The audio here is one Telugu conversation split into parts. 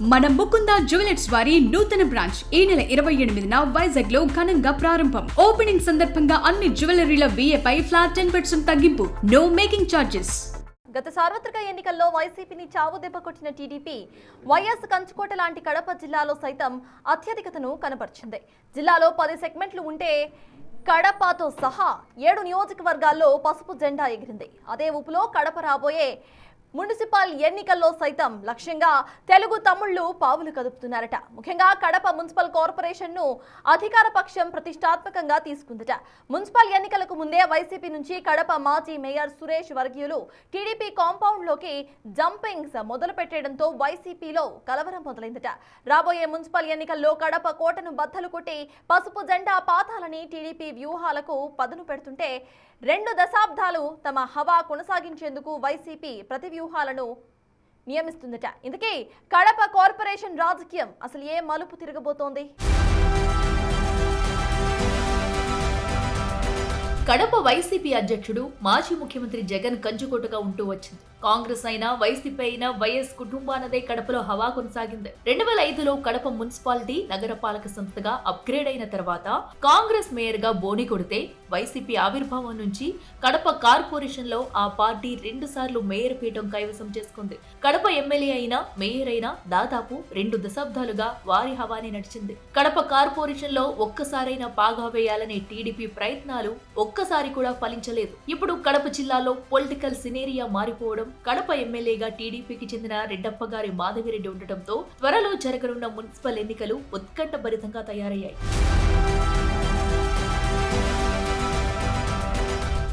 మన ముకుంద జ్యువెలర్స్ వారి నూతన బ్రాంచ్ ఈ నెల 28న వైజాగ్ లో ఘనంగా ప్రారంభం. ఓపెనింగ్ సందర్భంగా అన్ని జ్యువెలరీల VA పై ఫ్లాట్ 10% తగ్గింపు. No making charges. గత సార్వత్రిక ఎన్నికల్లో వైసీపీని చావుదెబ్బ కొట్టిన టీడీపీ వైఎస్ కంచుకోట లాంటి కడప జిల్లాలో సైతం అత్యధికతను కనబర్చింది. జిల్లాలో 10 సెగ్మెంట్లు ఉంటే కడపతో సహా 7 నియోజకవర్గాల్లో పసుపు జెండా ఎగిరింది. అదే ఊపులో కడప రాబోయే మున్సిపల్ ఎన్నికల్లో సైతం లక్ష్యంగా తెలుగు తమ్ముళ్లు పావులు కదుపుతున్నారట. ముఖ్యంగా కడప మున్సిపల్ కార్పొరేషన్ ను అధికార పక్షం ప్రతిష్టాత్మకంగా తీసుకుందట. మున్సిపల్ ఎన్నికలకు ముందే వైసీపీ నుంచి కడప మాజీ మేయర్ సురేష్ వర్గీయులు టీడీపీ కాంపౌండ్ లోకి జంపింగ్స్ మొదలు పెట్టడంతో వైసీపీలో కలవరం మొదలైందట. రాబోయే మున్సిపల్ ఎన్నికల్లో కడప కోటను బద్దలు కొట్టి పసుపు జెండా పాతాలని టీడీపీ వ్యూహాలకు పదును పెడుతుంటే 2 దశాబ్దాలు తమ హవా కొనసాగించేందుకు వైసీపీ ప్రతి వ్యూహాలను నియమిస్తుందట. ఇందుకే కడప కార్పొరేషన్ రాజకీయం అసలు ఏ మలుపు తిరగబోతోంది? కడప వైసీపీ అధ్యక్షుడు మాజీ ముఖ్యమంత్రి జగన్ కంచుకోటగా ఉంటూ వచ్చింది. కాంగ్రెస్ అయినా వైసీపీ అయినా వైఎస్ కుటుంబానదే కడపలో హవా కొనసాగింది. 2005లో కడప మున్సిపాలిటీ నగరపాలక సంస్థగా అప్గ్రేడ్ అయిన తర్వాత కాంగ్రెస్ మేయర్ గా బోని కొడితే వైసీపీ ఆవిర్భావం నుంచి కడప కార్పొరేషన్ లో ఆ పార్టీ 2 సార్లు మేయర్ పీఠం కైవసం చేసుకుంది. కడప ఎమ్మెల్యే అయినా మేయర్ అయినా దాదాపు 2 దశాబ్దాలుగా వారి హవానే నడిచింది. కడప కార్పొరేషన్ లో ఒక్కసారైనా పాగా వేయాలనే టీడీపీ ప్రయత్నాలు ఒక్కసారి కూడా ఫలించలేదు. ఇప్పుడు కడప జిల్లాలో పొలిటికల్ సినేరియా మారిపోవడం, కడప ఎమ్మెల్యేగా టీడీపీకి చెందిన రెడ్డప్ప గారి మాధవిరెడ్డి ఉండటంతో త్వరలో జరగనున్న మున్సిపల్ ఎన్నికలు ఉత్కంఠభరితంగా తయారయ్యాయి.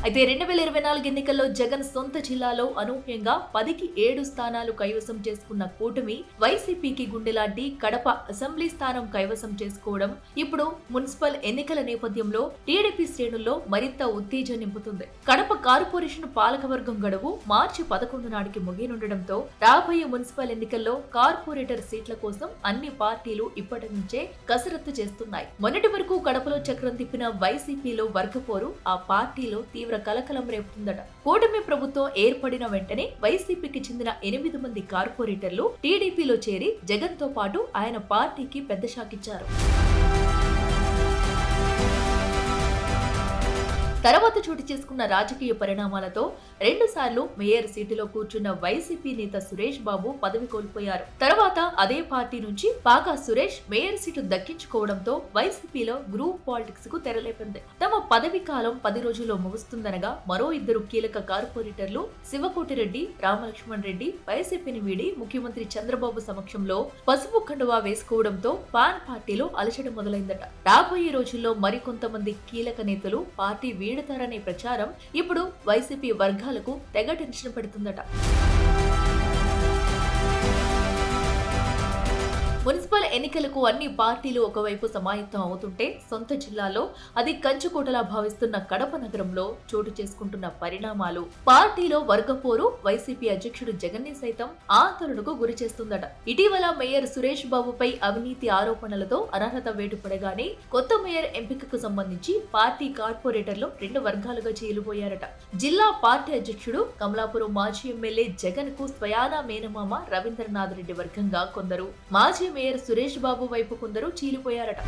అయితే 2024 ఎన్నికల్లో జగన్ సొంత జిల్లాలో అనూహ్యంగా 10కి 7 స్థానాలు కైవసం చేసుకున్న కూటమి వైసీపీకి గుండెలాంటి కడప అసెంబ్లీ స్థానం కైవసం చేసుకోవడం ఇప్పుడు మున్సిపల్ ఎన్నికల నేపథ్యంలో టీడీపీ శ్రేణుల్లో మరింత ఉత్తేజం నింపుతుంది. కడప కార్పొరేషన్ పాలకవర్గం గడువు మార్చి 11 నాటికి ముగియనుండటంతో రాబోయే మున్సిపల్ ఎన్నికల్లో కార్పొరేటర్ సీట్ల కోసం అన్ని పార్టీలు ఇప్పటి నుంచే కసరత్తు చేస్తున్నాయి. మొన్నటి వరకు కడపలో చక్రం తిప్పిన వైసీపీలో వర్గపోరు ఆ పార్టీలో తీవ్ర కలకలం రేపుతుందట. కూటమి ప్రభుత్వం ఏర్పడిన వెంటనే వైసీపీకి చెందిన 8 మంది కార్పొరేటర్లు టీడీపీలో చేరి జగన్ తో పాటు ఆయన పార్టీకి పెద్ద షాక్ ఇచ్చారు. తర్వాత చోటు చేసుకున్న రాజకీయ పరిణామాలతో 2 సార్లు మేయర్ సీటులో కూర్చున్న వైసీపీ నేత సురేష్ బాబు పదవి కోల్పోయారు. తర్వాత అదే పార్టీ నుంచి పాకా సురేష్ మేయర్ సీటు దక్కించుకోవడంతో వైసీపీలో గ్రూప్ పాలిటిక్స్ కు తెరలేపింది. తమ పదవి కాలం 10 రోజుల్లో ముగుస్తుందనగా మరో 2 కీలక కార్పొరేటర్లు శివకోటిరెడ్డి, రామలక్ష్మణ్ రెడ్డి వైసీపీని వీడి ముఖ్యమంత్రి చంద్రబాబు సమక్షంలో పసుపు కండువా వేసుకోవడంతో పాన్ పార్టీలో అలచడ మొదలైందట. రాబోయే రోజుల్లో మరికొంతమంది కీలక నేతలు పార్టీ వీడతారనే ప్రచారం ఇప్పుడు వైసీపీ వర్గాలకు తెగ టెన్షన్ పెడుతుందట. మున్సిపల్ ఎన్నికలకు అన్ని పార్టీలు ఒకవైపు సమాయత్తం అవుతుంటే సొంత జిల్లాలో అది కంచుకోటలా భావిస్తున్న కడప నగరంలో చోటు చేసుకుంటున్న పరిణామాలు పార్టీలో వర్గపోరు వైసీపీ అధ్యక్షుడు జగన్ ని సైతం ఆందోళనకు గురి చేస్తుందట. ఇటీవల మేయర్ సురేష్ బాబుపై అవినీతి ఆరోపణలతో అనర్హత వేటు పడగానే కొత్త మేయర్ ఎంపికకు సంబంధించి పార్టీ కార్పొరేటర్లు 2 వర్గాలుగా చీలిపోయారట. జిల్లా పార్టీ అధ్యక్షుడు కమలాపురం మాజీ ఎమ్మెల్యే జగన్ కు స్వయానా మేనమామ రవీంద్రనాథ్ రెడ్డి వర్గంగా కొందరు, మాజీ మేయర్ సురేష్ బాబు వైపు కొందరు చీలిపోయారట.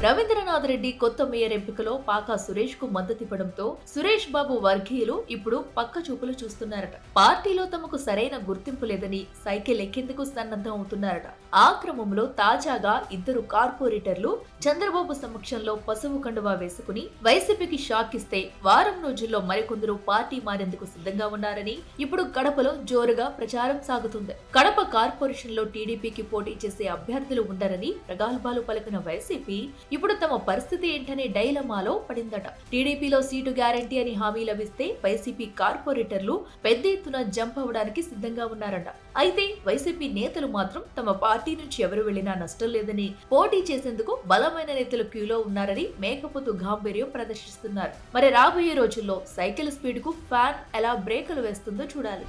రవీంద్రనాథ్ రెడ్డి కొత్త మేయర్ ఎంపికలో పాకా సురేష్ కు మద్దతివ్వడంతో సురేష్ బాబు వర్గీయులు ఇప్పుడు పక్క చూపులు చూస్తున్నారట. పార్టీలో తమకు సరైన గుర్తింపు లేదని సైకిల్ ఎక్కేందుకు సన్నద్ధం అవుతున్నారట. ఆ క్రమంలో తాజాగా 2 కార్పొరేటర్లు చంద్రబాబు సమక్షంలో పసుపు కండువా వేసుకుని వైసీపీకి షాక్ ఇస్తే వారం రోజుల్లో మరికొందరు పార్టీ మారేందుకు సిద్ధంగా ఉన్నారని ఇప్పుడు కడపలో జోరుగా ప్రచారం సాగుతుంది. కడప కార్పొరేషన్ లో టీడీపీకి పోటీ చేసే అభ్యర్థులు ఉండరని ప్రగల్భాలు పలికిన వైసీపీ ఇప్పుడు తమ పరిస్థితి ఏంటనే డైలమాలో పడిందట. టీడీపీలో సీటు గ్యారంటీ అని హామీ లభిస్తే వైసీపీ కార్పొరేటర్లు పెద్ద ఎత్తున జంప్ అవడానికి సిద్ధంగా ఉన్నారట. అయితే వైసీపీ నేతలు మాత్రం తమ పార్టీ నుంచి ఎవరు వెళ్లినా నష్టం లేదని, పోటీ చేసేందుకు బలమైన నేతలు క్యూలో ఉన్నారని మేకపోతు గాంభీర్యం ప్రదర్శిస్తున్నారు. మరి రాబోయే రోజుల్లో సైకిల్ స్పీడ్ కు ఫ్యాన్ ఎలా బ్రేకులు వేస్తుందో చూడాలి.